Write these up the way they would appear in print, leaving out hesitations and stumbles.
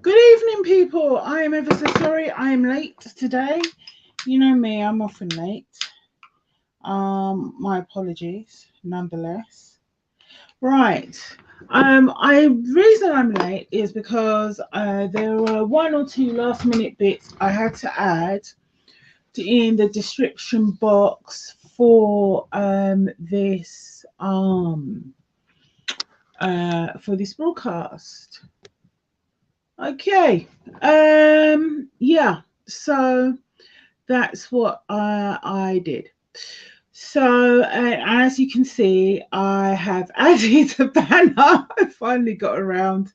Good evening, people. I am ever so sorry I am late today. You know me, I'm often late. My apologies, nonetheless. Right. Reason I'm late is because there were one or two last minute bits I had to add in the description box for this broadcast. Okay. Yeah. So that's what I did. So as you can see, I have added a banner. I finally got around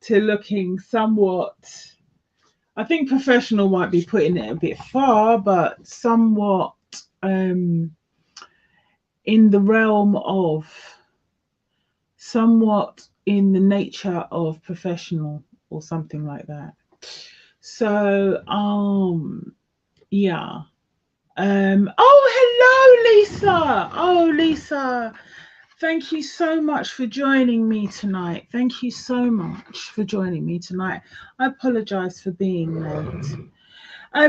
to looking somewhat. I think professional might be putting it a bit far, but somewhat in the realm of somewhat in the nature of professional or something like that. So yeah. Oh, hello, Lisa. Oh, Lisa. Thank you so much for joining me tonight. Thank you so much for joining me tonight. I apologize for being late.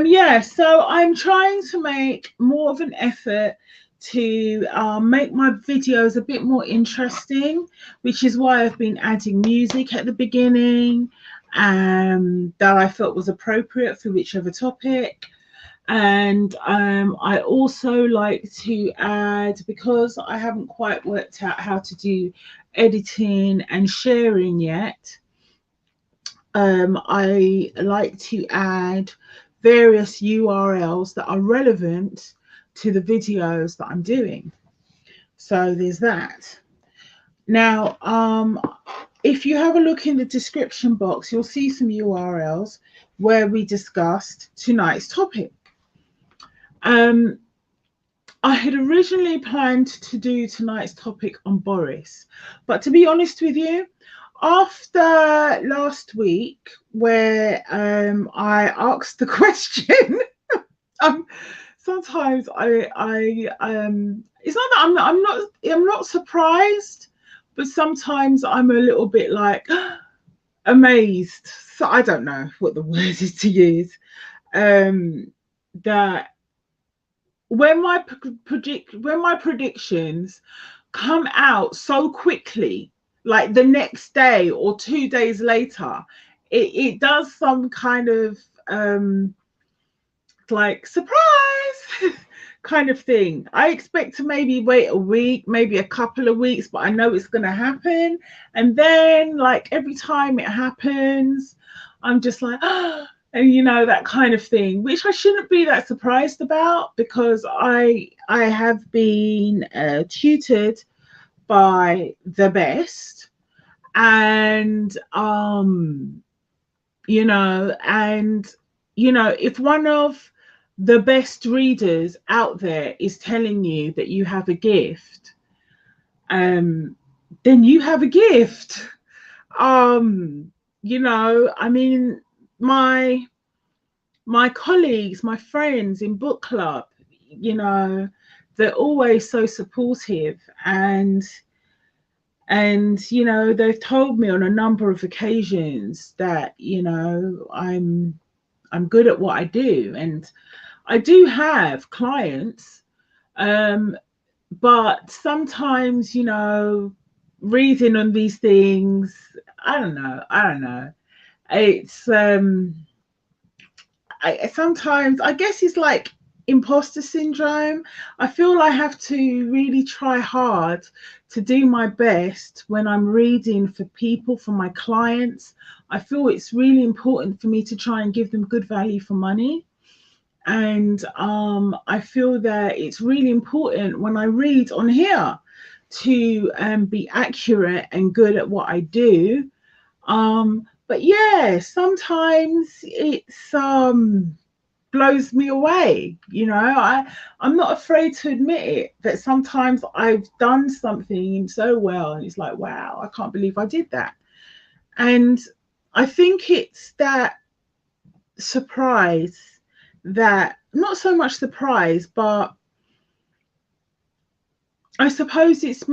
Yeah, so I'm trying to make more of an effort to make my videos a bit more interesting, which is why I've been adding music at the beginning that I felt was appropriate for whichever topic. And I also like to add, because I haven't quite worked out how to do editing and sharing yet, I like to add various URLs that are relevant to the videos that I'm doing. So there's that. Now, if you have a look in the description box, you'll see some URLs where we discussed tonight's topic. I had originally planned to do tonight's topic on Boris, but to be honest with you, after last week where I asked the question, sometimes it's not that I'm not surprised, but sometimes I'm a little bit like amazed. So I don't know what the word is to use. That when my predictions come out so quickly, like the next day or 2 days later, it does some kind of like surprise kind of thing. I expect to maybe wait a week, maybe a couple of weeks, but I know it's going to happen. And then like every time it happens, I'm just like, and you know, that kind of thing, which I shouldn't be that surprised about, because I have been tutored by the best, and if one of the best readers out there is telling you that you have a gift, then you have a gift. I mean, my colleagues, my friends in book club, they're always so supportive, and they've told me on a number of occasions that I'm good at what I do, and I do have clients, but sometimes reading on these things, I don't know. It's sometimes I guess it's like imposter syndrome. I feel I have to really try hard to do my best when I'm reading for people, for my clients. I feel it's really important for me to try and give them good value for money. And I feel that it's really important when I read on here to be accurate and good at what I do. But yeah, sometimes it's blows me away. I'm not afraid to admit it, that sometimes I've done something so well and it's like, wow, I can't believe I did that. And I think it's that surprise, that not so much surprise, but I suppose it's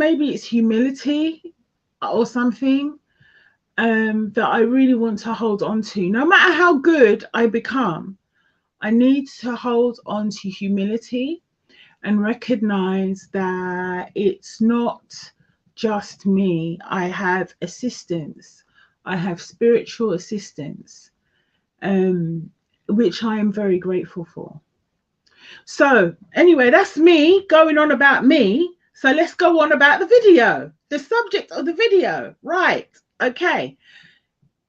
humility or something, that I really want to hold on to. No matter how good I become, I need to hold on to humility and recognize that it's not just me. I have assistance, I have spiritual assistance, which I am very grateful for. So, anyway, that's me going on about me. So, let's go on about the video, the subject of the video. Right. Okay.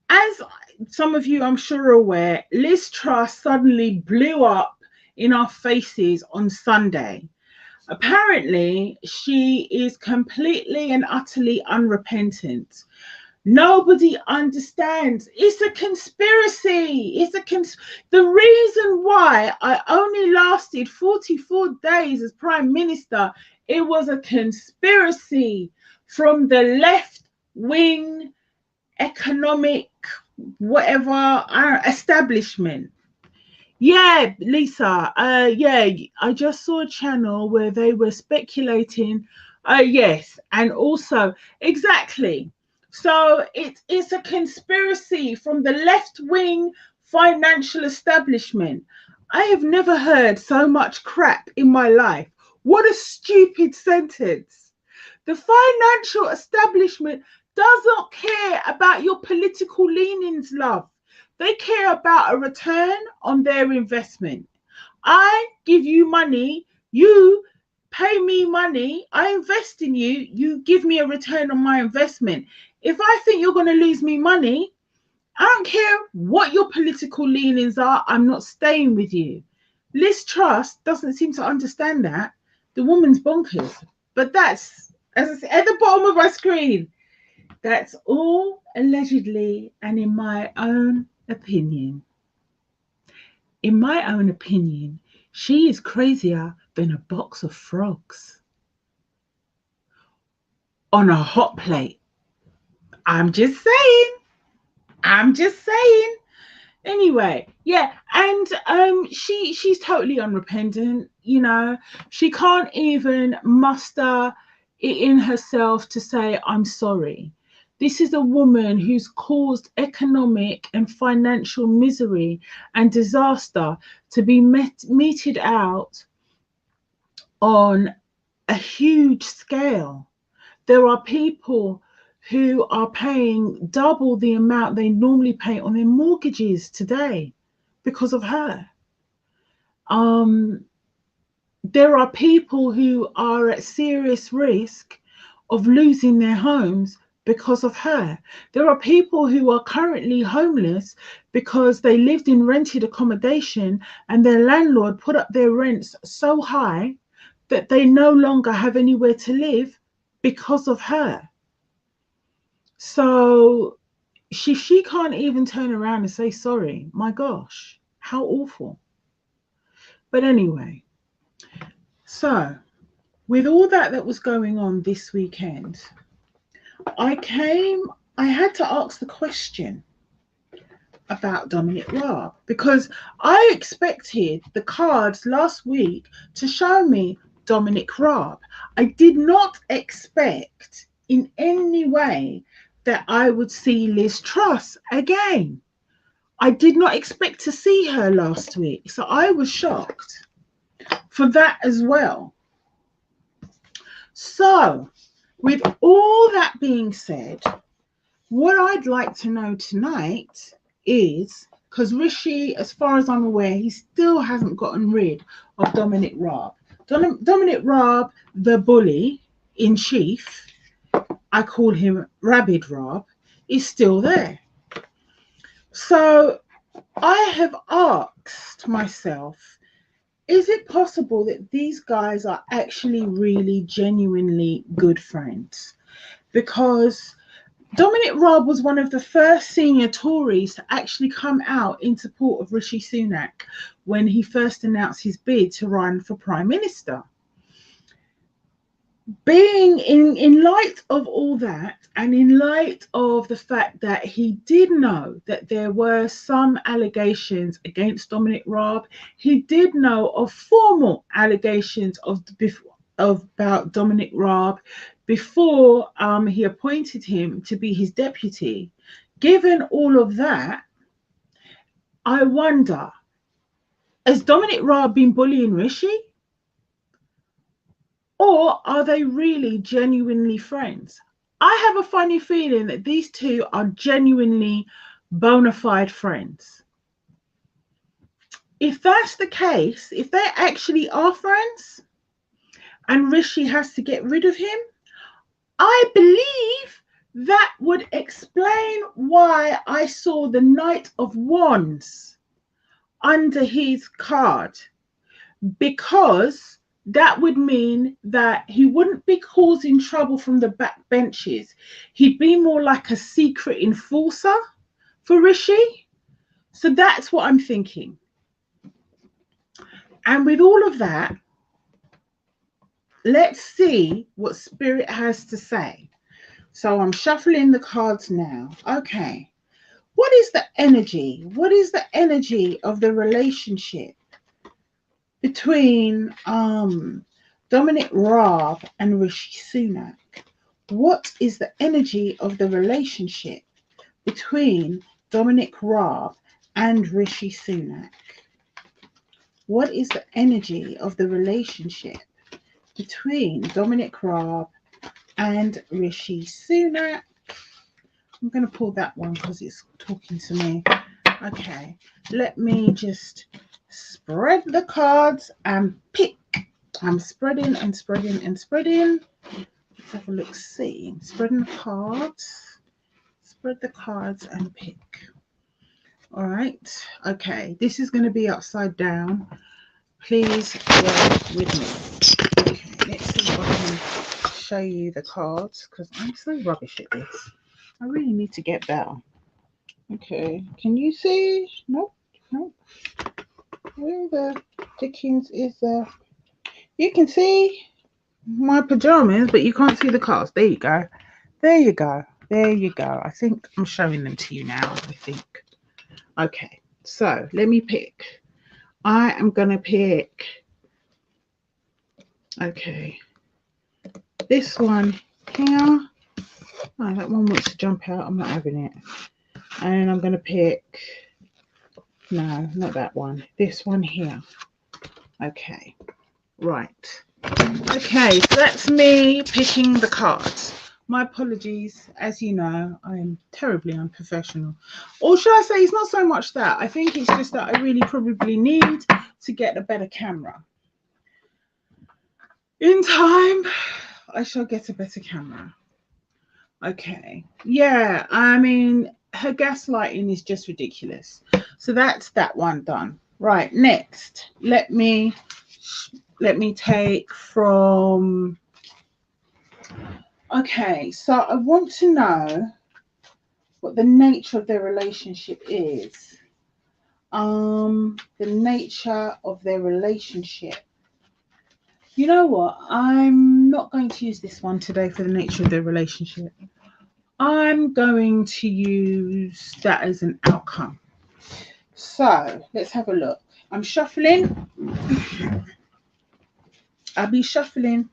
As some of you, I'm sure, are aware, Liz Truss suddenly blew up in our faces on Sunday. Apparently, she is completely and utterly unrepentant. Nobody understands. It's a conspiracy. The reason why I only lasted 44 days as Prime Minister, it was a conspiracy from the left wing economic whatever establishment. Yeah, Lisa. Yeah, I just saw a channel where they were speculating. Yes, and also exactly. So it's a conspiracy from the left wing financial establishment. I have never heard so much crap in my life. What a stupid sentence. The financial establishment does not care about your political leanings, love. They care about a return on their investment. I give you money, you pay me money, I invest in you, you give me a return on my investment. If I think you're going to lose me money, I don't care what your political leanings are, I'm not staying with you. Liz Truss doesn't seem to understand that. The woman's bonkers. But that's, as I said, at the bottom of my screen. That's all allegedly and in my own opinion. In my own opinion, she is crazier than a box of frogs on a hot plate. I'm just saying. I'm just saying. Anyway, yeah, and she's totally unrepentant. You know, she can't even muster it in herself to say I'm sorry. This is a woman who's caused economic and financial misery and disaster to be meted out on a huge scale. There are people who are paying double the amount they normally pay on their mortgages today because of her. There are people who are at serious risk of losing their homes because of her. There are people who are currently homeless because they lived in rented accommodation and their landlord put up their rents so high that they no longer have anywhere to live because of her. So she can't even turn around and say sorry. My gosh, how awful. But anyway, so with all that was going on this weekend, I had to ask the question about Dominic Raab because I expected the cards last week to show me Dominic Raab. I did not expect in any way that I would see Liz Truss again. I did not expect to see her last week, so I was shocked for that as well. So, with all that being said, what I'd like to know tonight is, because Rishi, as far as I'm aware, he still hasn't gotten rid of Dominic Raab. Dominic Raab, the bully in chief, I call him Rabid Raab, is still there. So I have asked myself, is it possible that these guys are actually really genuinely good friends? Because Dominic Raab was one of the first senior Tories to actually come out in support of Rishi Sunak when he first announced his bid to run for Prime Minister. Being in light of all that, and in light of the fact that he did know that there were some allegations against Dominic Raab, he did know of formal allegations about Dominic Raab before he appointed him to be his deputy. Given all of that, I wonder, has Dominic Raab been bullying Rishi? Or are they really genuinely friends? I have a funny feeling that these two are genuinely bona fide friends. If that's the case, if they actually are friends and Rishi has to get rid of him, I believe that would explain why I saw the Knight of Wands under his card, because that would mean that he wouldn't be causing trouble from the back benches. He'd be more like a secret enforcer for Rishi. So that's what I'm thinking. And with all of that, let's see what Spirit has to say. So I'm shuffling the cards now. Okay. What is the energy? What is the energy of the relationship between Dominic Raab and Rishi Sunak? What is the energy of the relationship between Dominic Raab and Rishi Sunak? What is the energy of the relationship between Dominic Raab and Rishi Sunak? I'm going to pull that one because it's talking to me. Okay, let me just spread the cards and pick. I'm spreading and spreading and spreading. Let's have a look, see. Spreading the cards. Spread the cards and pick. All right. Okay, this is going to be upside down. Please bear with me. Okay, let's see if I can show you the cards because I'm so rubbish at this. I really need to get better. Okay, can you see? Nope, nope. Where the dickens is the... You can see my pajamas, but you can't see the cards. There you go. There you go. There you go. I think I'm showing them to you now, I think. Okay, so let me pick. I am going to pick... Okay. This one here. Oh, that one wants to jump out. I'm not having it. And I'm going to pick... No, not that one. This one here. Okay. Right. Okay, so that's me picking the cards. My apologies. As you know, I am terribly unprofessional. Or should I say, it's not so much that. I think it's just that I really probably need to get a better camera. In time, I shall get a better camera. Okay. Yeah, I mean, her gaslighting is just ridiculous. So that's that one done. Right, next, let me take from... Okay, so I want to know what the nature of their relationship is. The nature of their relationship. You know what? I'm not going to use this one today for the nature of their relationship. I'm going to use that as an outcome. So let's have a look. I'm shuffling. I'll be shuffling.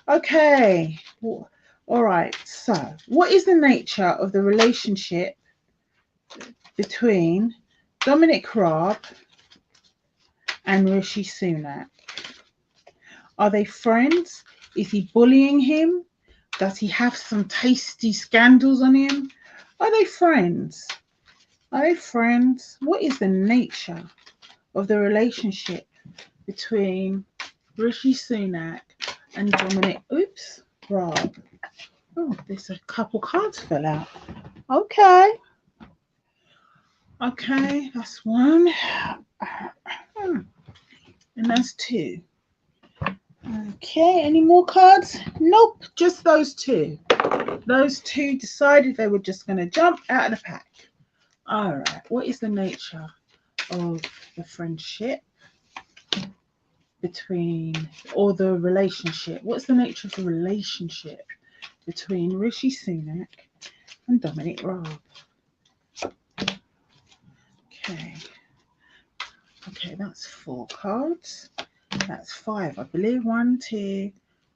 Okay. All right. So what is the nature of the relationship between Dominic Raab and Rishi Sunak? Are they friends? Is he bullying him? Does he have some tasty scandals on him? Are they friends? Are they friends? What is the nature of the relationship between Rishi Sunak and Dominic Raab? Oh, there's a couple cards fell out. Okay. Okay, that's one. And that's two. Okay, any more cards? Nope, just those two. Those two decided they were just going to jump out of the pack. All right, what is the nature of the friendship between, or the relationship? What's the nature of the relationship between Rishi Sunak and Dominic Raab? Okay. Okay, that's 4 cards. That's 5, I believe. 1, 2,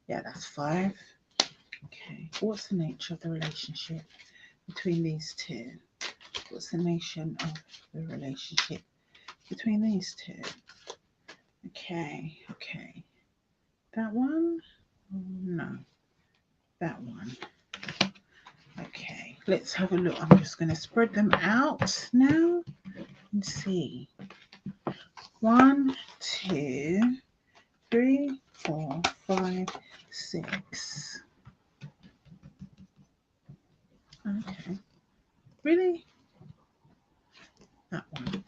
Yeah, that's 5. Okay, what's the nature of the relationship between these two? What's the nature of the relationship between these two? Okay, okay. That one? No, that one. Okay, let's have a look. I'm just going to spread them out now and see. 1, 2, 3, 4, 5, 6. Okay, really? That one.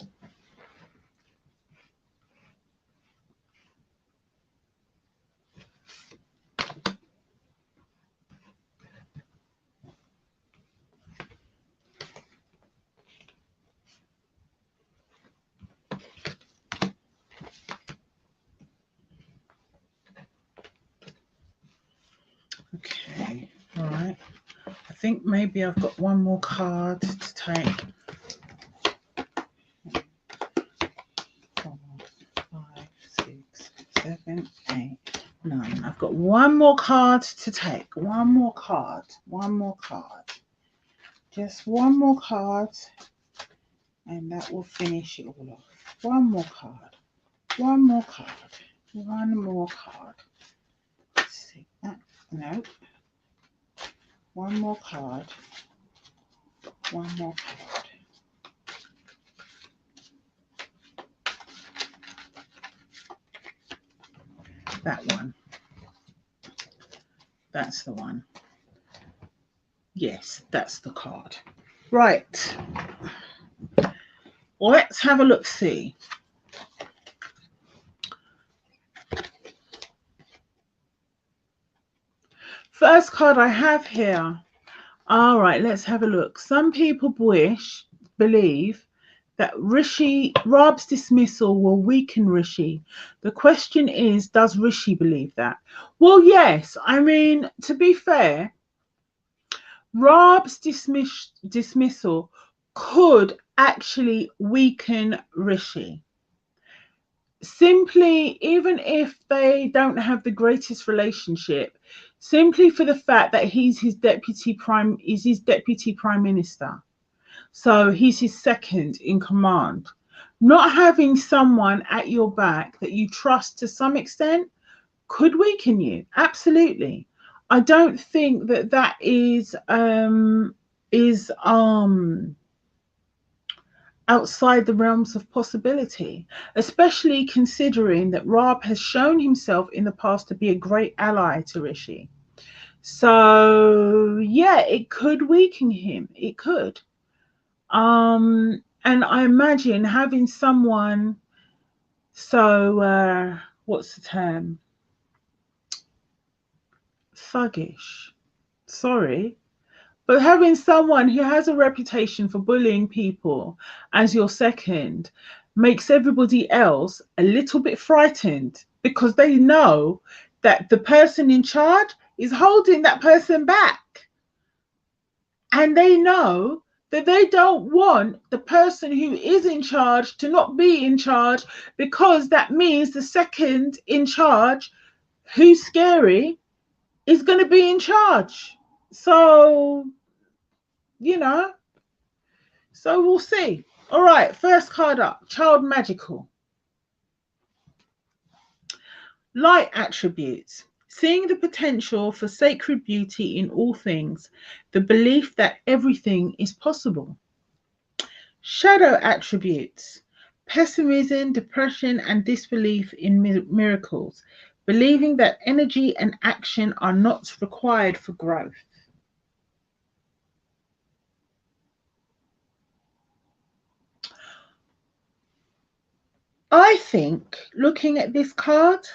Okay, all right. I think maybe I've got one more card to take. 4, 5, 6, 7, 8, 9. I've got one more card to take. One more card. One more card. Just one more card, and that will finish it all off. One more card. One more card. One more card. Let's see that. No. One more card. One more card. That one. That's the one. Yes, that's the card. Right. Let's have a look see. First card I have here. All right, let's have a look. Some people believe that Raab's dismissal will weaken Rishi. The question is, does Rishi believe that? Well, yes. I mean, to be fair, Raab's dismissal could actually weaken Rishi. Simply, even if they don't have the greatest relationship, simply for the fact that he's his deputy prime minister. So he's his second in command. Not having someone at your back that you trust to some extent could weaken you. Absolutely. I don't think that is outside the realms of possibility, especially considering that Raab has shown himself in the past to be a great ally to Rishi. So yeah, it could weaken him. It could. And I imagine having someone so what's the term? Thuggish. Sorry. But having someone who has a reputation for bullying people as your second makes everybody else a little bit frightened because they know that the person in charge is holding that person back. And they know that they don't want the person who is in charge to not be in charge, because that means the second in charge, who's scary, is going to be in charge. So, so we'll see. All right, first card up, child magical. Light attributes. Seeing the potential for sacred beauty in all things, the belief that everything is possible. Shadow attributes. Pessimism, depression, and disbelief in miracles, believing that energy and action are not required for growth. I think, looking at this card,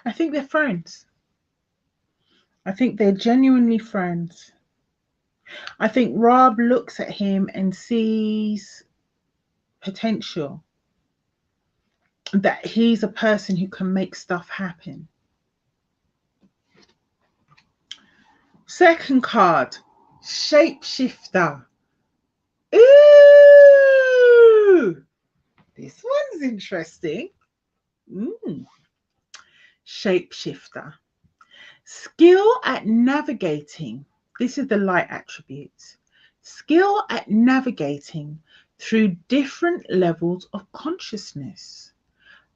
I think they're friends. I think they're genuinely friends. I think Raab looks at him and sees potential, that he's a person who can make stuff happen. Second card, shapeshifter. Ooh, this one's interesting. Shapeshifter. Skill at navigating. This is the light attribute. Skill at navigating through different levels of consciousness.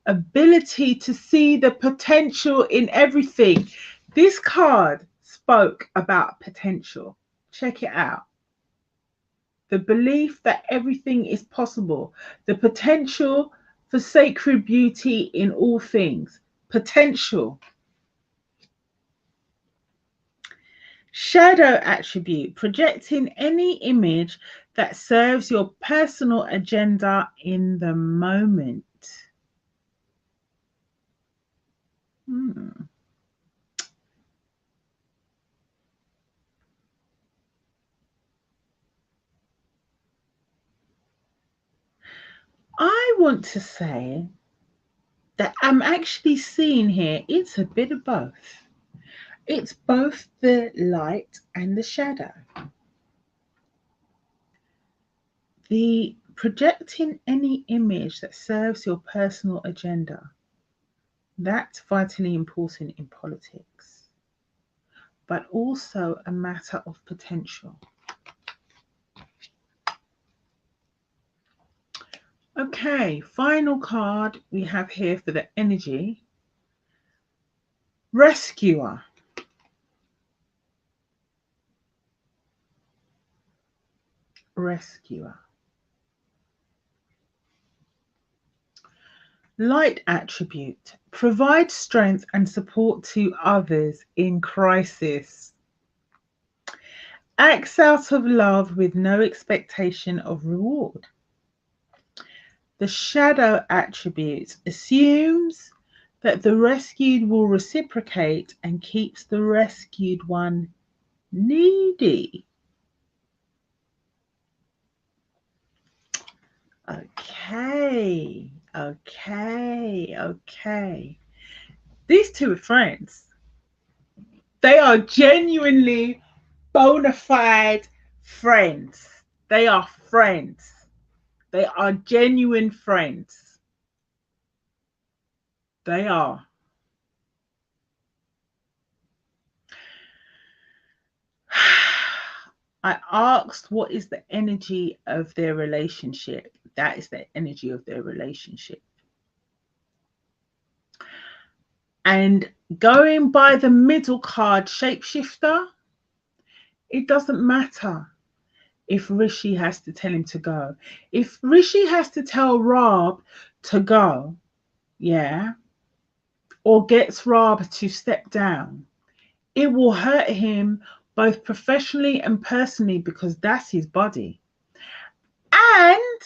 Ability to see the potential in everything. This card spoke about potential. Check it out. The belief that everything is possible. The potential for sacred beauty in all things. Potential. Shadow attribute, projecting any image that serves your personal agenda in the moment. I want to say that I'm actually seeing here, it's a bit of both. It's both the light and the shadow. The projecting any image that serves your personal agenda, that's vitally important in politics, but also a matter of potential. Okay, final card we have here for the energy. Rescuer. Rescuer. Light attribute. Provide strength and support to others in crisis. Acts out of love with no expectation of reward. The shadow attribute assumes that the rescued will reciprocate and keeps the rescued one needy. Okay. These two are friends. They are genuinely bona fide friends. They are friends. They are genuine friends. They are. I asked what is the energy of their relationship. That is the energy of their relationship. And going by the middle card, shapeshifter, it doesn't matter if Rishi has to tell him to go. If Rishi has to tell Raab to go, yeah, or gets Raab to step down, it will hurt him both professionally and personally because that's his body. And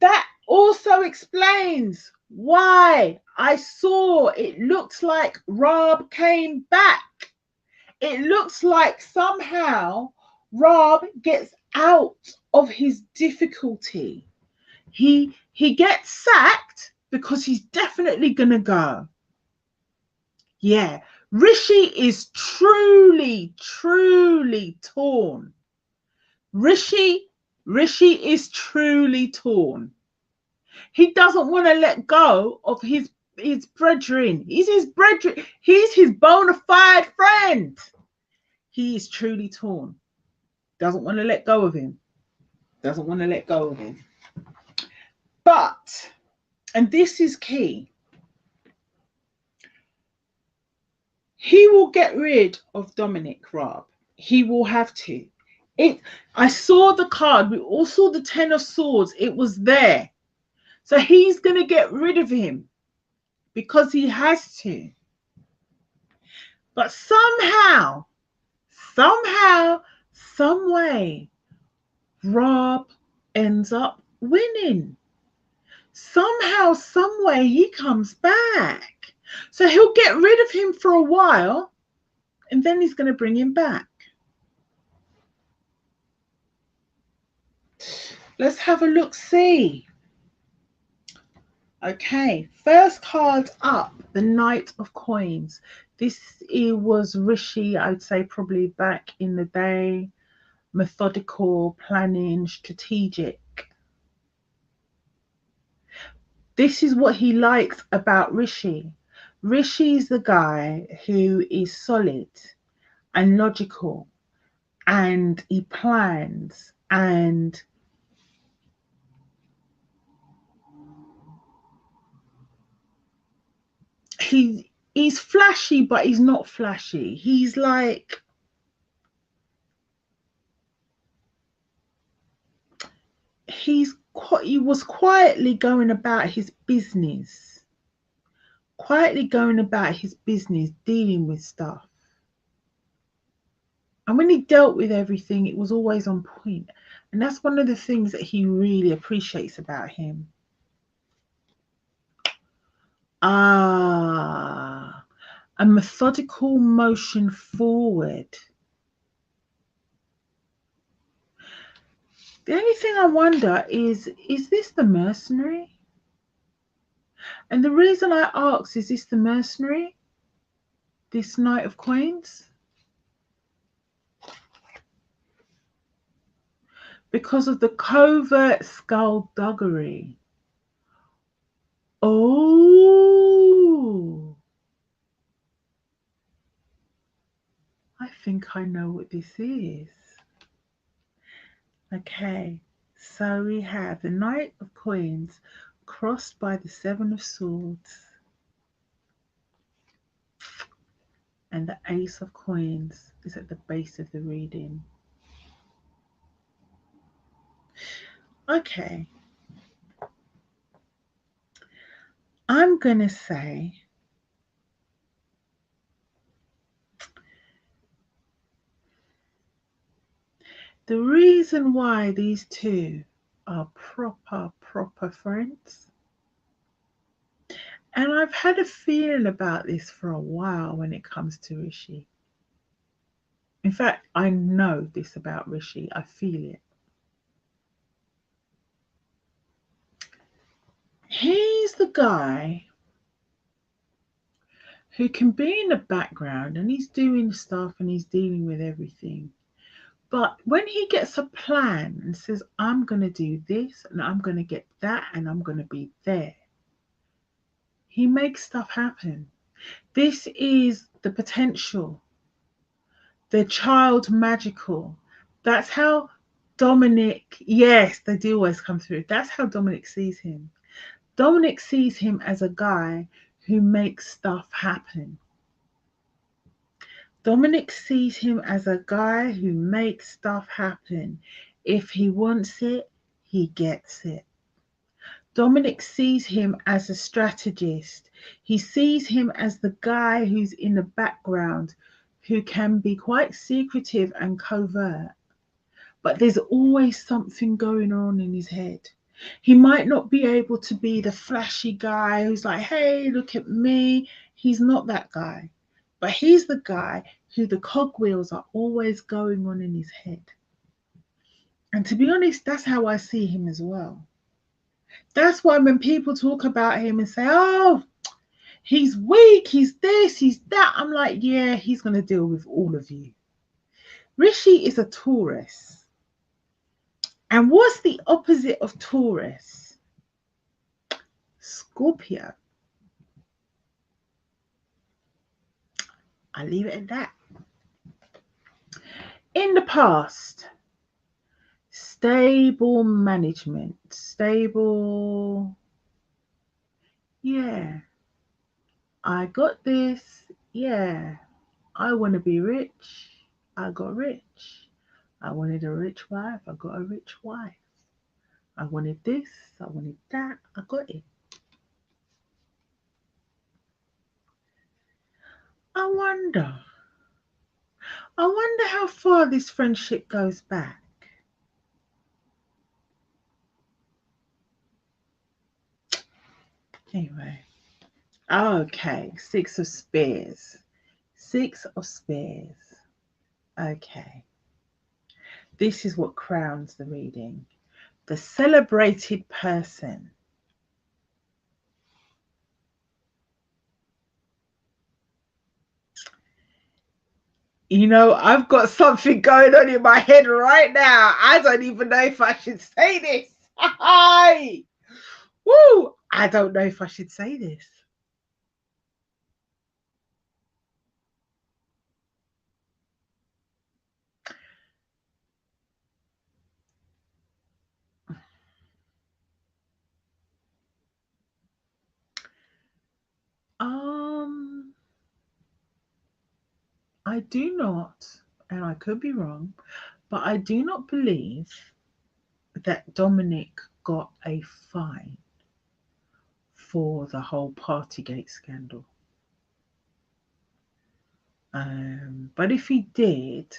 that also explains why I saw it looked like Raab came back. It looks like somehow Raab gets out of his difficulty. He gets sacked because he's definitely gonna go. Yeah, Rishi is truly torn. Rishi is truly torn. He doesn't want to let go of his brethren. He's his brethren. He's his bona fide friend. He is truly torn. Doesn't want to let go of him. Doesn't want to let go of him. But, and this is key, he will get rid of Dominic Raab. He will have to. I saw the card. We all saw the Ten of Swords. It was there. So he's going to get rid of him because he has to. But somehow, some way, Raab ends up winning. Somehow, some way, he comes back. So he'll get rid of him for a while, and then he's going to bring him back. Let's have a look, see. Okay, first card up, the Knight of Coins. This was Rishi, I'd say probably back in the day. Methodical, planning, strategic. This is what he likes about Rishi. Rishi is the guy who is solid and logical, and he plans, and he's flashy, but he's not flashy. He's like, he was quietly going about his business, dealing with stuff. And when he dealt with everything, it was always on point. And that's one of the things that he really appreciates about him. A methodical motion forward. The only thing I wonder is this the mercenary? And the reason I ask, is this the mercenary? This Knight of Coins? Because of the covert skullduggery. Oh, I think I know what this is. Okay, so we have the Knight of Coins crossed by the Seven of Swords and the Ace of Coins is at the base of the reading. Okay, I'm going to say the reason why these two are proper friends, and I've had a feeling about this for a while when it comes to Rishi. In fact, I know this about Rishi. I feel it. He's the guy who can be in the background and he's doing stuff and he's dealing with everything. But when he gets a plan and says, I'm going to do this and I'm going to get that and I'm going to be there, he makes stuff happen. This is the potential, the child magical. That's how Dominic, yes, they do always come through. That's how Dominic sees him. Dominic sees him as a guy who makes stuff happen. Dominic sees him as a guy who makes stuff happen. If he wants it, he gets it. Dominic sees him as a strategist. He sees him as the guy who's in the background, who can be quite secretive and covert, but there's always something going on in his head. He might not be able to be the flashy guy who's like, hey, look at me. He's not that guy. But he's the guy who the cogwheels are always going on in his head. And to be honest, that's how I see him as well. That's why when people talk about him and say, oh, he's weak, he's this, he's that, I'm like, yeah, he's going to deal with all of you. Rishi is a Taurus. And what's the opposite of Taurus? Scorpio. I'll leave it at that. In the past, stable management, stable, yeah, I got this, yeah, I want to be rich, I got rich. I wanted a rich wife, I got a rich wife. I wanted this, I wanted that, I got it. I wonder how far this friendship goes back. Anyway, okay, Six of Spears. Six of Spears. Okay. This is what crowns the reading. The celebrated person. You know, I've got something going on in my head right now. I don't even know if I should say this. Hi! Woo! I don't know if I should say this. Um, I do not, and I could be wrong, but I do not believe that Dominic got a fine for the whole Partygate scandal. But if he did,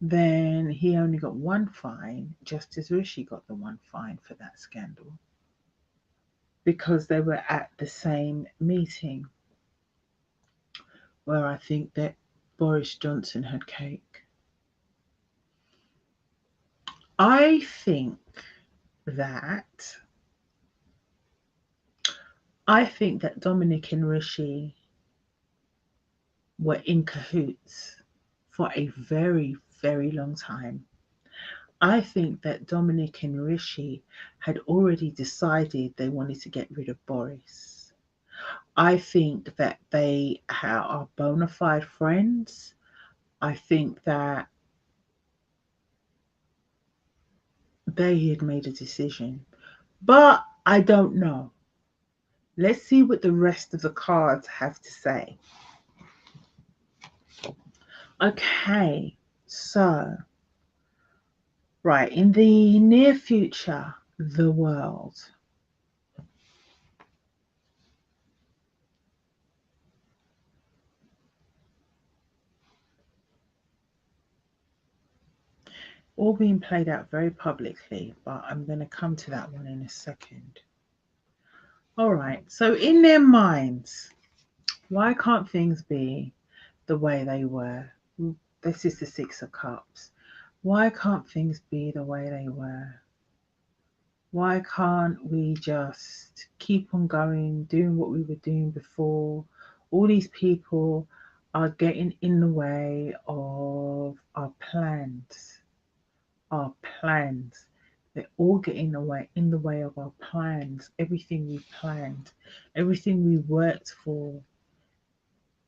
then he only got one fine, just as Rishi got the one fine for that scandal, because they were at the same meeting where I think that Boris Johnson had cake. I think that Dominic and Rishi were in cahoots for a very, very long time. I think that Dominic and Rishi had already decided they wanted to get rid of Boris. I think that they are bona fide friends. I think that they had made a decision, but I don't know. Let's see what the rest of the cards have to say. Okay, so, right, in the near future, the world. All being played out very publicly, but I'm going to come to that one in a second. All right, so in their minds, why can't things be the way they were? This is the Six of Cups. Why can't things be the way they were? Why can't we just keep on going, doing what we were doing before? All these people are getting in the way of our plans. Our plans. They're all getting in the way of our plans. Everything we planned, everything we worked for,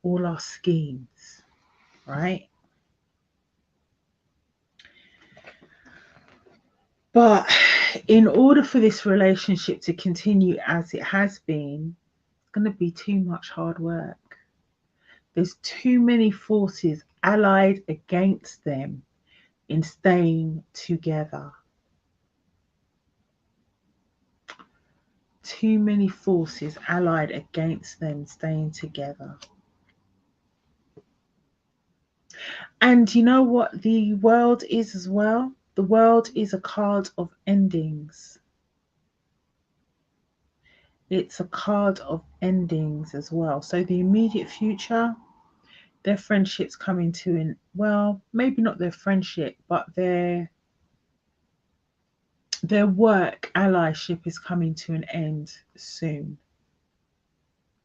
all our schemes, right? But in order for this relationship to continue as it has been, it's going to be too much hard work. There's too many forces allied against them in staying together. Too many forces allied against them staying together. And you know what the world is as well? The world is a card of endings. It's a card of endings as well. So the immediate future, their friendship's coming to an, well, maybe not their friendship, but their work allyship is coming to an end soon,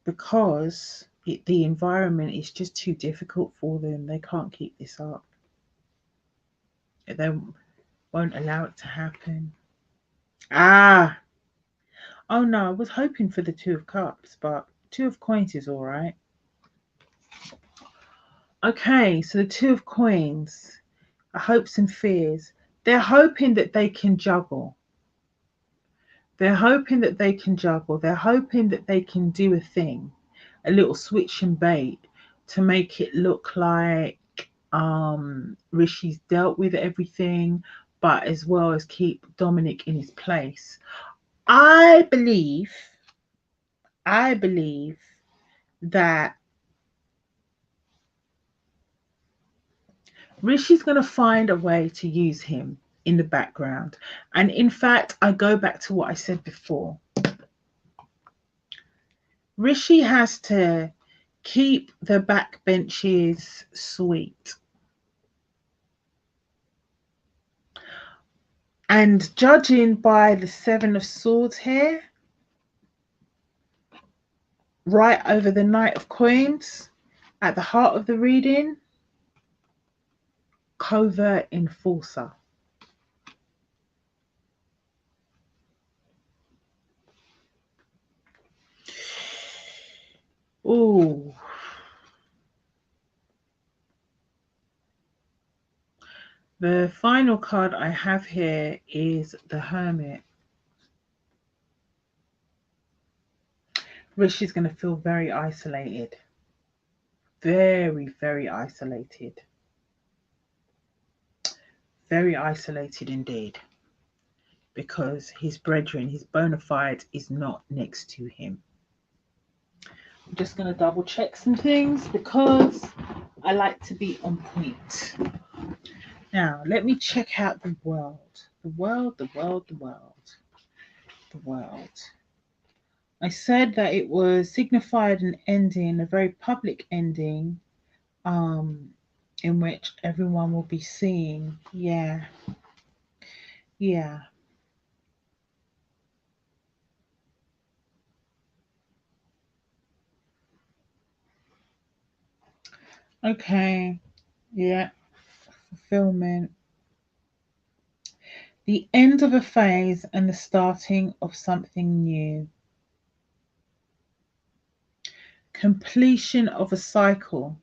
because the environment is just too difficult for them. They can't keep this up. They won't allow it to happen. Ah, oh no, I was hoping for the Two of Cups, but Two of Coins is all right. Okay, so the Two of Coins, hopes and fears. They're hoping that they can juggle. They're hoping that they can juggle. They're hoping that they can do a thing, a little switch and bait, to make it look like Rishi's dealt with everything, but as well as keep Dominic in his place. I believe that Rishi's going to find a way to use him in the background. And in fact, I go back to what I said before. Rishi has to keep the backbenches sweet. And judging by the Seven of Swords here, right over the Knight of Coins, at the heart of the reading, covert enforcer. Oh, the final card I have here is the Hermit. Rishi's going to feel very isolated. Very, very isolated. Very isolated indeed. Because his brethren, his bona fide, is not next to him. I'm just going to double check some things because I like to be on point. Now, let me check out the world. The world, the world, the world. The world. I said that it was signified an ending, a very public ending, in which everyone will be seeing. Yeah. Yeah. Okay. Yeah. Fulfillment. The end of a phase and the starting of something new. Completion of a cycle.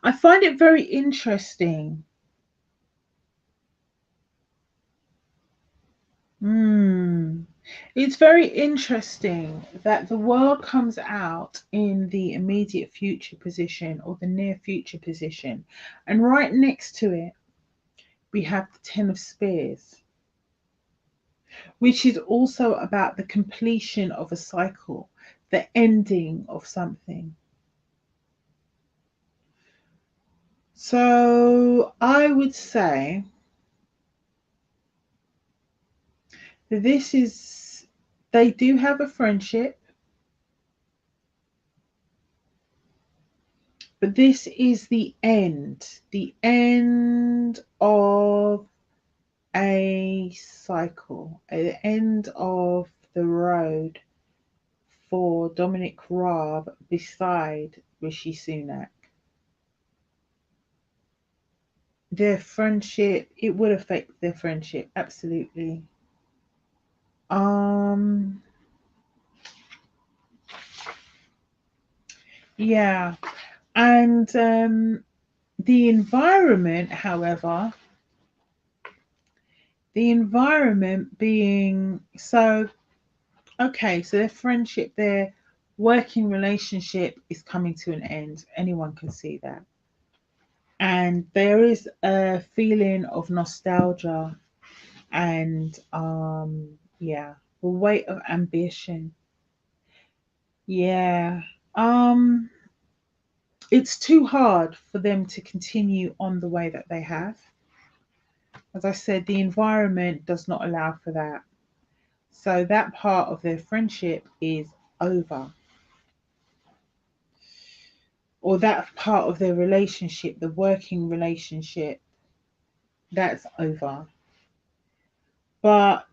I find it very interesting. It's very interesting that the world comes out in the immediate future position or the near future position, and right next to it, we have the Ten of Spears, which is also about the completion of a cycle, the ending of something. So I would say that they do have a friendship, but this is the end of a cycle, the end of the road for Dominic Raab beside Rishi Sunak. Their friendship, it would affect their friendship, absolutely. Um, yeah, and the environment, however, the environment being so okay, so their friendship, their working relationship is coming to an end. Anyone can see that. And there is a feeling of nostalgia and yeah, the weight of ambition. Yeah. Um it's too hard for them to continue on the way that they have. As I said, the environment does not allow for that. So that part of their friendship is over. Or that part of their relationship, the working relationship, that's over. But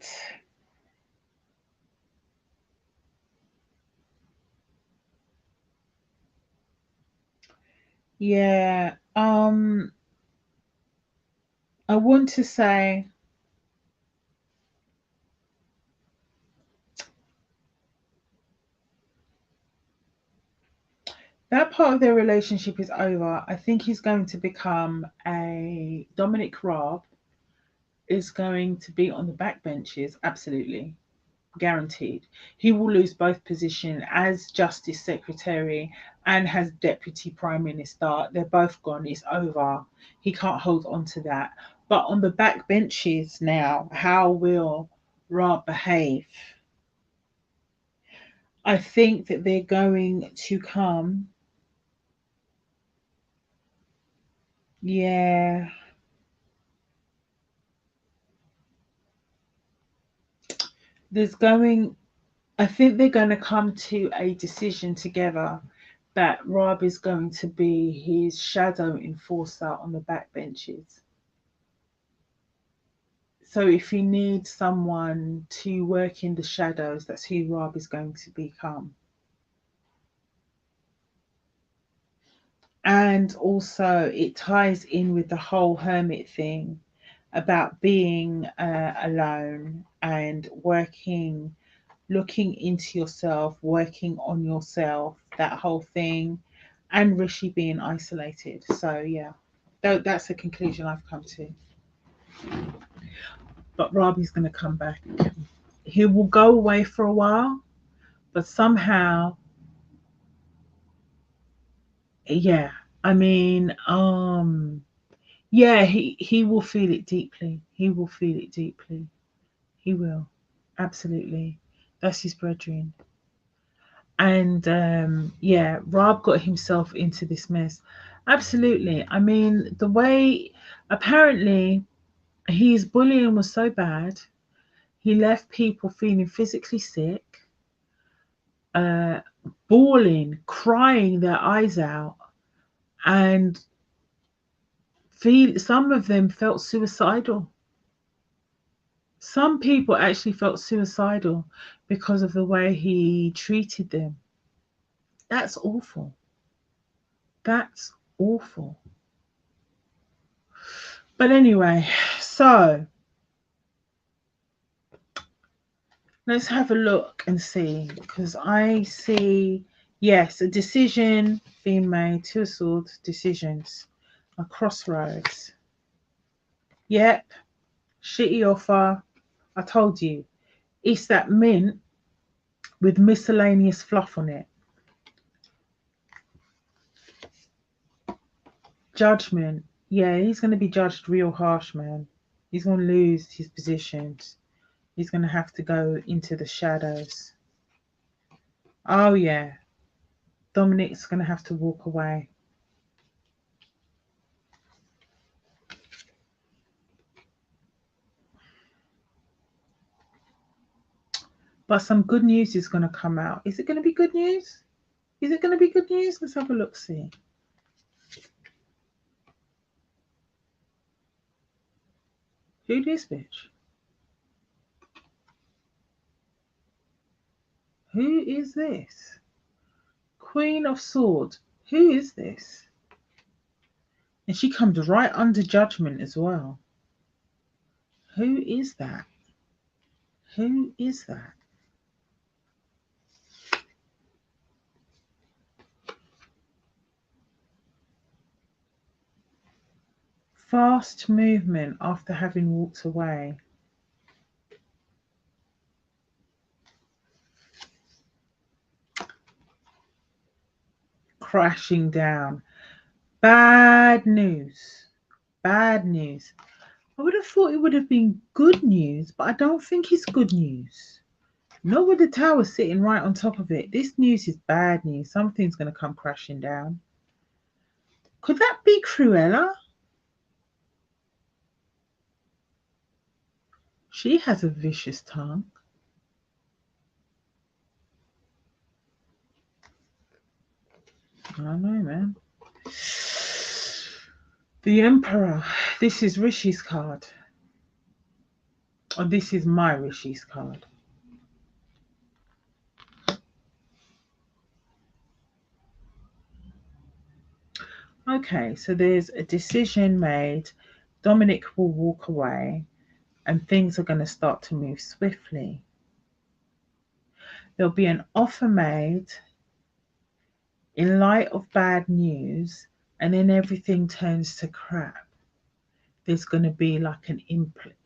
yeah, I want to say that part of their relationship is over. I think he's going to become a Dominic Raab is going to be on the backbenches, absolutely. Guaranteed. He will lose both position as Justice Secretary and as Deputy Prime Minister. They're both gone. It's over. He can't hold on to that. But on the backbenches now, how will Raab behave? I think that they're going to come. Yeah. There's going, I think they're going to come to a decision together that Raab is going to be his shadow enforcer on the backbenches. So if he needs someone to work in the shadows, that's who Raab is going to become. And also, it ties in with the whole hermit thing about being alone and working looking into yourself, working on yourself, that whole thing, and Rishi being isolated. So yeah, that's the conclusion I've come to. But Rabi's going to come back. He will go away for a while, but somehow, yeah. I mean, yeah, he will feel it deeply. He will feel it deeply. He will, absolutely. That's his brethren. And yeah, Raab got himself into this mess. Absolutely. I mean, the way apparently his bullying was so bad, he left people feeling physically sick, uh, bawling, crying their eyes out, and some of them felt suicidal. Some people actually felt suicidal because of the way he treated them. That's awful. That's awful. But anyway, so let's have a look and see, because I see, yes, a decision being made, two of swords, decisions, a crossroads. Yep, shitty offer. I told you, it's that mint with miscellaneous fluff on it. Judgment. Yeah, he's going to be judged real harsh, man. He's going to lose his positions. He's going to have to go into the shadows. Oh, yeah. Dominic's going to have to walk away. But some good news is going to come out. Is it going to be good news? Is it going to be good news? Let's have a look, see. Who this bitch? Who is this? Queen of Swords. Who is this? And she comes right under judgment as well. Who is that? Who is that? Fast movement after having walked away. Crashing down. Bad news. Bad news. I would have thought it would have been good news, but I don't think it's good news. Not with the tower sitting right on top of it. This news is bad news. Something's going to come crashing down. Could that be Cruella? She has a vicious tongue. I don't know, man. The Emperor. This is Rishi's card. Or this is my Rishi's card. Okay, so there's a decision made. Dominic will walk away and things are going to start to move swiftly. There'll be an offer made in light of bad news, and then everything turns to crap. There's going to be like an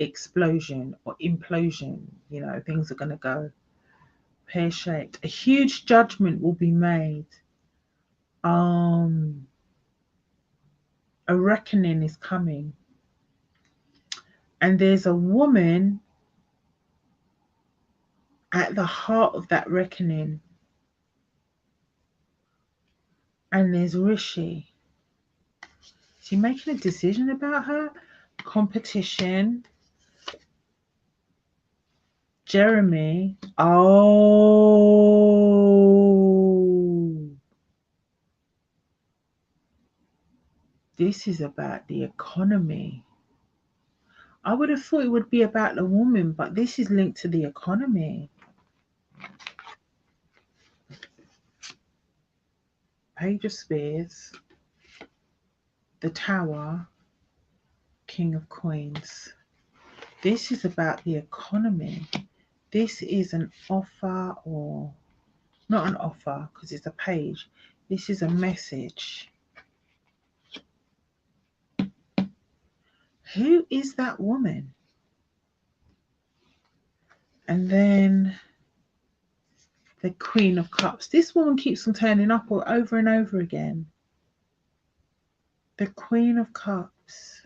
explosion or implosion. You know, things are going to go pear-shaped. A huge judgment will be made. A reckoning is coming. And there's a woman at the heart of that reckoning. And there's Rishi. Is he making a decision about her? Competition. Jeremy. Oh. This is about the economy. I would have thought it would be about the woman, but this is linked to the economy. Page of Spears. The Tower. King of Coins. This is about the economy. This is an offer, or not an offer because it's a page. This is a message. Who is that woman? And then the Queen of Cups. This woman keeps on turning up over and over again. The Queen of Cups.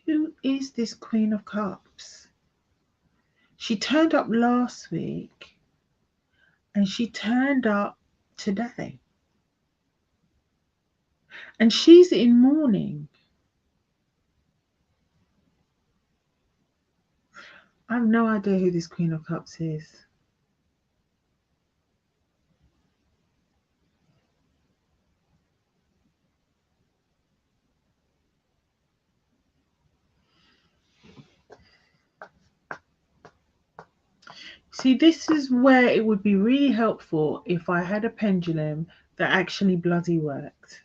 Who is this Queen of Cups? She turned up last week and she turned up today. And she's in mourning. I have no idea who this Queen of Cups is. See, this is where it would be really helpful if I had a pendulum that actually bloody worked.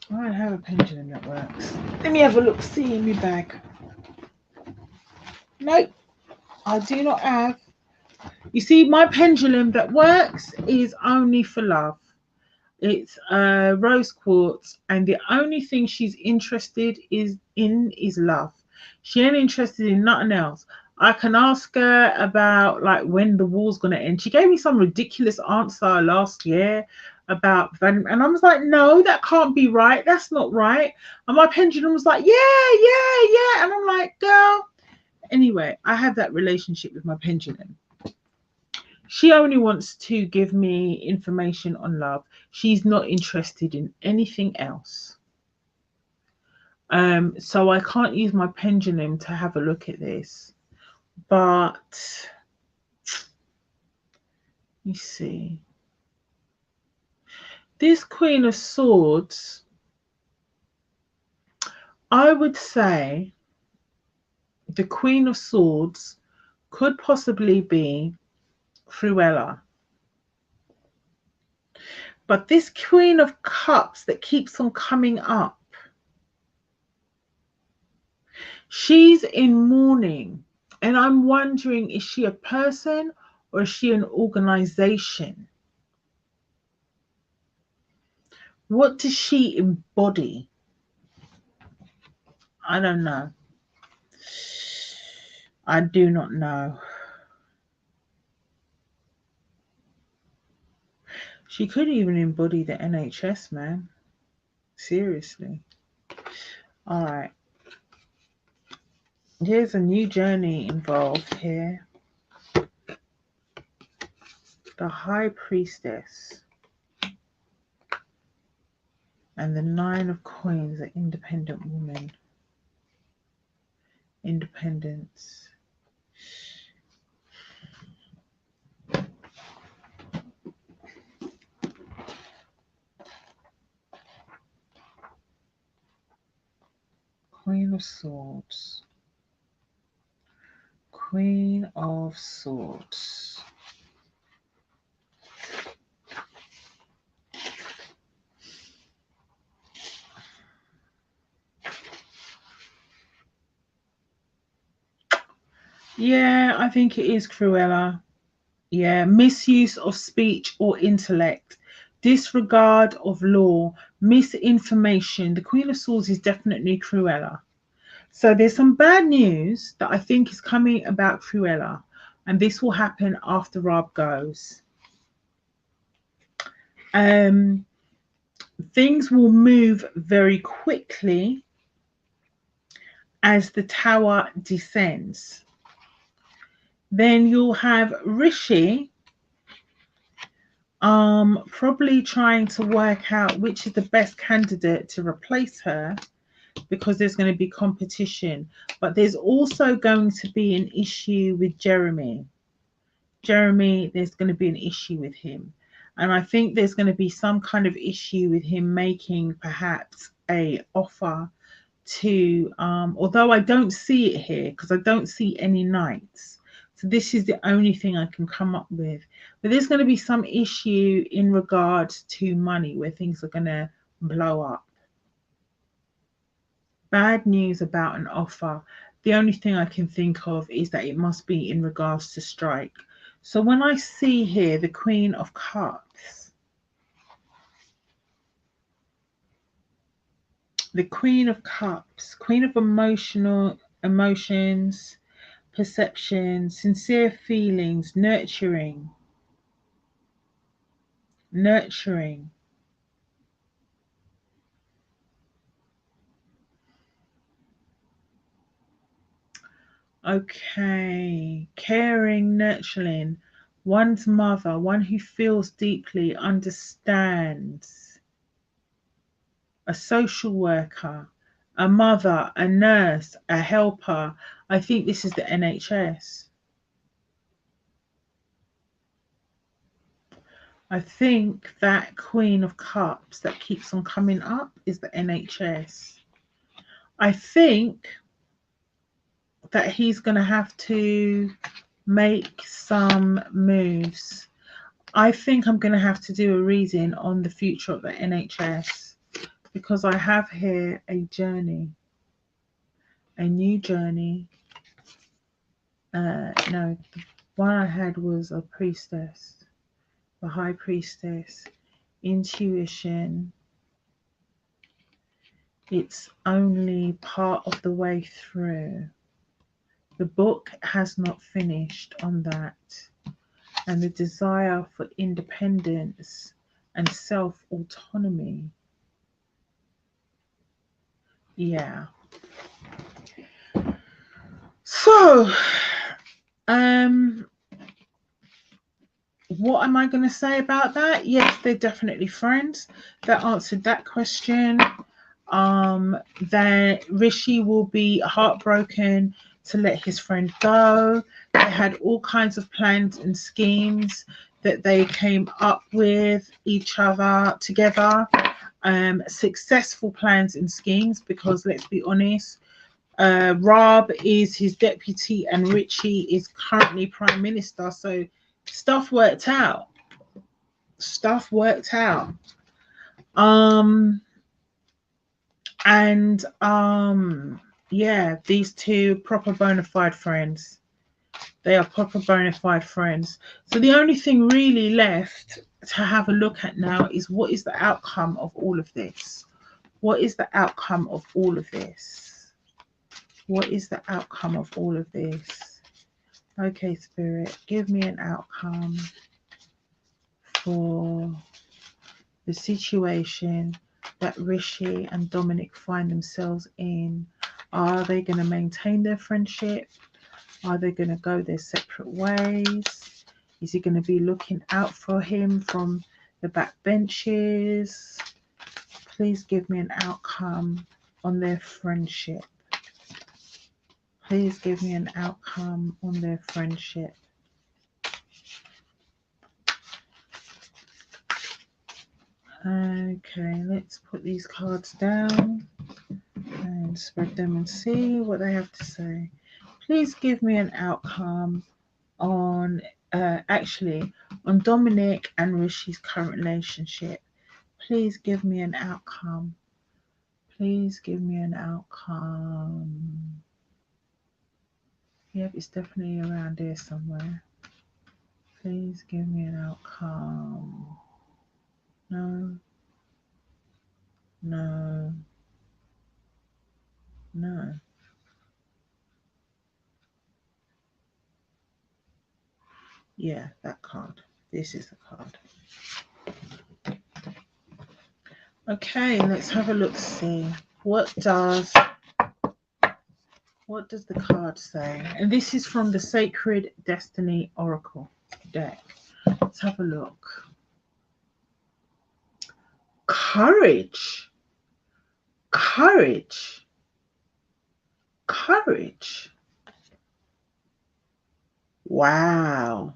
I have a pendulum that works. Let me have a look, see in my bag. Nope, I do not have. You see, my pendulum that works is only for love. It's rose quartz, and the only thing she's interested in is love. She ain't interested in nothing else. I can ask her about like when the war's gonna end. She gave me some ridiculous answer last year about and I was like, no, that can't be right. That's not right. And my pendulum was like, yeah. And I'm like, girl. Anyway, I have that relationship with my pendulum. She only wants to give me information on love. She's not interested in anything else. So I can't use my pendulum to have a look at this. But you see, this Queen of Swords, I would say the Queen of Swords could possibly be Cruella. But this Queen of Cups that keeps on coming up, she's in mourning. And I'm wondering, is she a person or is she an organization? What does she embody? I don't know. I do not know. She could even embody the NHS, man. Seriously. All right. Here's a new journey involved here. The High Priestess. And the Nine of Coins, an independent woman. Independence. Queen of Swords. Queen of Swords. Yeah, I think it is Cruella. Yeah, misuse of speech or intellect, disregard of law, misinformation. The Queen of Swords is definitely Cruella. So there's some bad news that I think is coming about Cruella, and this will happen after Raab goes. Things will move very quickly as the tower descends. Then you'll have Rishi probably trying to work out which is the best candidate to replace her, because there's going to be competition. But there's also going to be an issue with Jeremy. There's going to be an issue with him. And I think there's going to be some kind of issue with him making perhaps a offer to, although I don't see it here because I don't see any knights. So this is the only thing I can come up with. But there's going to be some issue in regards to money where things are going to blow up. Bad news about an offer. The only thing I can think of is that it must be in regards to strike. So when I see here the Queen of Cups, the Queen of Cups, Queen of emotions, perception, sincere feelings, nurturing. Okay, caring, nurturing, one's mother, one who feels deeply, understands, a social worker, a mother, a nurse, a helper. I think this is the NHS. I think that Queen of Cups that keeps on coming up is the NHS. I think that he's going to have to make some moves. I think I'm going to have to do a reading on the future of the NHS because I have here a journey, a new journey. No, the one I had was a priestess, the high priestess, intuition. It's only part of the way through. The book has not finished on that. And the desire for independence and self-autonomy. Yeah. So, what am I going to say about that? Yes, they're definitely friends. That answered that question. That Rishi will be heartbroken to let his friend go. They had all kinds of plans and schemes that they came up with each other together. Successful plans and schemes because let's be honest, Raab is his deputy and Rishi is currently prime minister. So stuff worked out. Yeah, these two proper bona fide friends. They are proper bona fide friends. So the only thing really left to have a look at now is what is the outcome of all of this? What is the outcome of all of this? What is the outcome of all of this? Okay, Spirit, give me an outcome for the situation that Rishi and Dominic find themselves in. Are they going to maintain their friendship? Are they going to go their separate ways? Is he going to be looking out for him from the back benches? Please give me an outcome on their friendship. Please give me an outcome on their friendship. Okay, let's put these cards down and spread them and see what they have to say. Please give me an outcome on on Dominic and Rishi's current relationship. Please give me an outcome. Please give me an outcome. Yep, it's definitely around here somewhere. Please give me an outcome. No. No. No. Yeah, that card. This is the card. Okay, let's have a look, see. What does the card say? And this is from the Sacred Destiny Oracle deck. Let's have a look. Courage. Courage. Courage. Wow.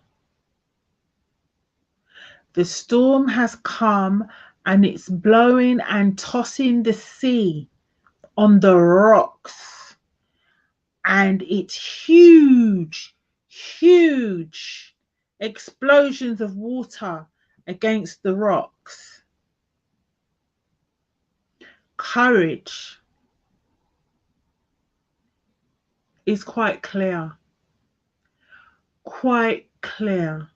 The storm has come and it's blowing and tossing the sea on the rocks. And it's huge, huge explosions of water against the rocks. Courage is quite clear. Quite clear.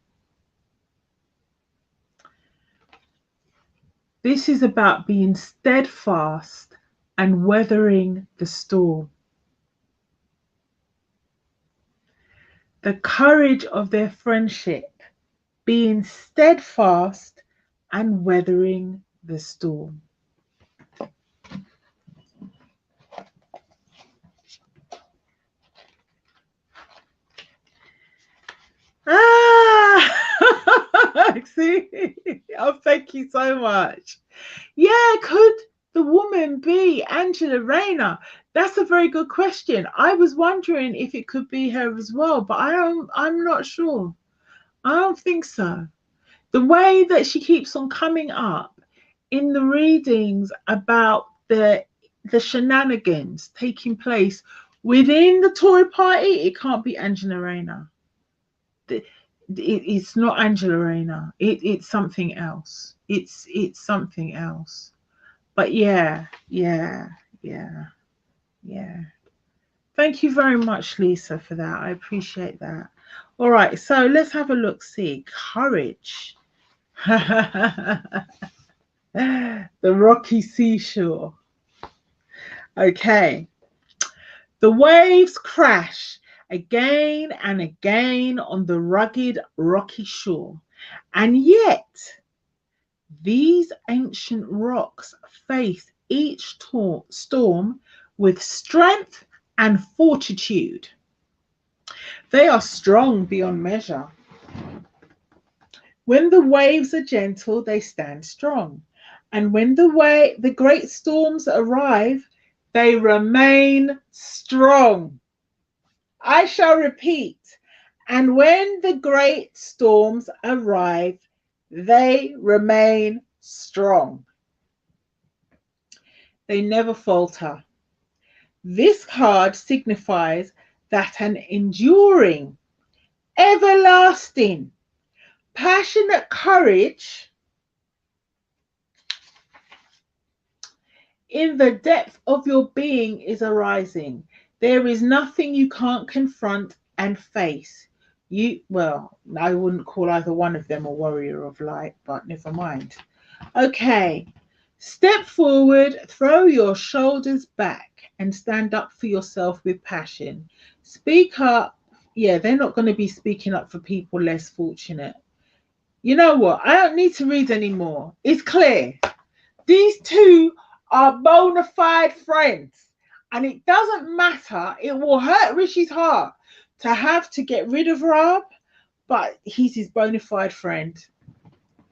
This is about being steadfast and weathering the storm. The courage of their friendship, being steadfast and weathering the storm. See, oh, thank you so much. Yeah, could the woman be Angela Rayner? That's a very good question. I was wondering if it could be her as well, but I'm not sure. I don't think so. The way that she keeps on coming up in the readings about the shenanigans taking place within the Tory party, it can't be Angela Rayner. It's not Angela Rayner. It's something else. It's something else. But yeah. Thank you very much, Lisa, for that. I appreciate that. All right, so let's have a look. See, courage. The rocky seashore. Okay. The waves crash again and again on the rugged, rocky shore. And yet, these ancient rocks face each storm with strength and fortitude. They are strong beyond measure. When the waves are gentle, they stand strong. And when the great storms arrive, they remain strong. I shall repeat. And when the great storms arrive, they remain strong. They never falter. This card signifies that an enduring, everlasting, passionate courage in the depth of your being is arising. There is nothing you can't confront and face. Well, I wouldn't call either one of them a warrior of light, but never mind. Okay, step forward, throw your shoulders back, and stand up for yourself with passion. Speak up. Yeah, they're not going to be speaking up for people less fortunate. You know what? I don't need to read anymore. It's clear. These two are bona fide friends. And it doesn't matter. It will hurt Rishi's heart to have to get rid of Raab, but he's his bona fide friend.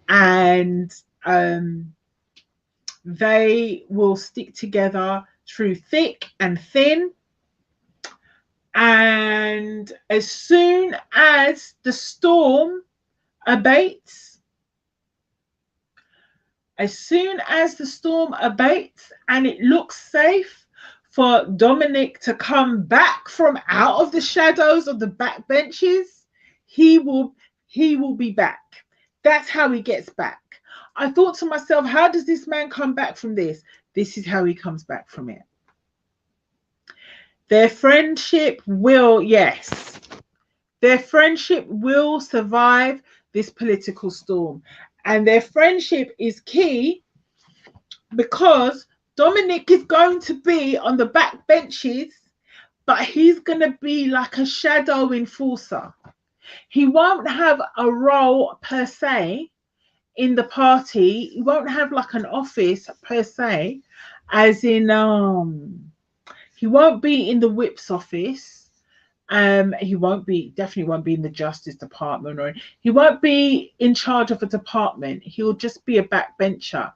And they will stick together through thick and thin. And as soon as the storm abates, and it looks safe for Dominic to come back from out of the shadows of the back benches, he will be back. That's how he gets back. I thought to myself, how does this man come back from this? This is how he comes back from it. Their friendship will survive this political storm. And their friendship is key because Dominic is going to be on the back benches, but he's going to be like a shadow enforcer. He won't have a role per se in the party. He won't have like an office per se, as in he won't be in the whip's office. He definitely won't be in the Justice Department, or he won't be in charge of a department. He'll just be a backbencher.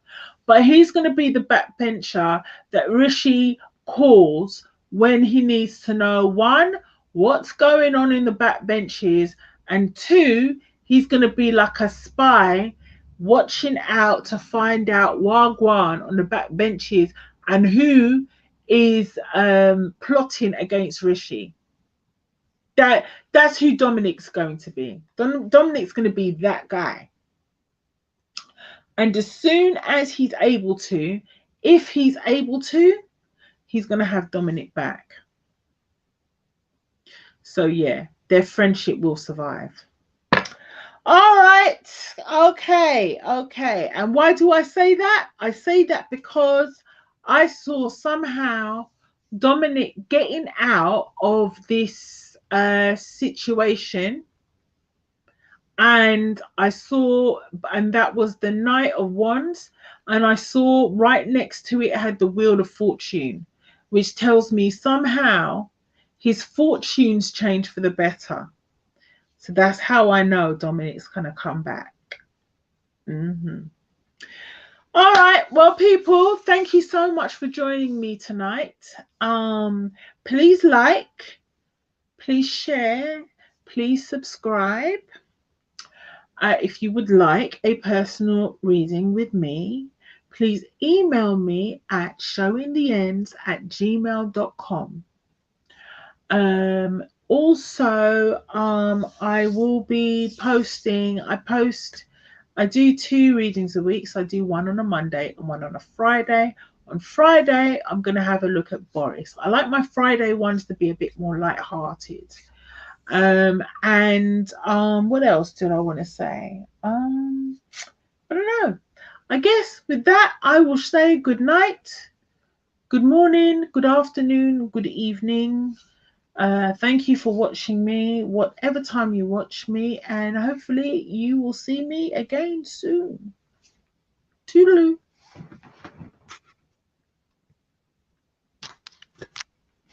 But he's going to be the backbencher that Rishi calls when he needs to know, one, what's going on in the backbenches, and two, he's going to be like a spy watching out to find out wagwan on the backbenches and who is plotting against Rishi. That's who Dominic's going to be. Dominic's going to be that guy. And as soon as he's able to, if he's able to, he's going to have Dominic back. So yeah, their friendship will survive. All right. Okay. Okay. And why do I say that? I say that because I saw somehow Dominic getting out of this situation. And I saw, and that was the Knight of Wands. And I saw right next to it had the Wheel of Fortune, which tells me somehow his fortunes change for the better. So that's how I know Dominic's going to come back. All right. Well, people, thank you so much for joining me tonight. Please like, please share, please subscribe. If you would like a personal reading with me, please email me at showingtheends@gmail.com. Also, I will be posting, I do 2 readings a week. So I do one on a Monday and one on a Friday. On Friday, I'm going to have a look at Boris. I like my Friday ones to be a bit more light-hearted. What else did I want to say? I don't know. I guess with that, I will say good night, good morning, good afternoon, good evening. Thank you for watching me, whatever time you watch me, and hopefully you will see me again soon. Toodaloo.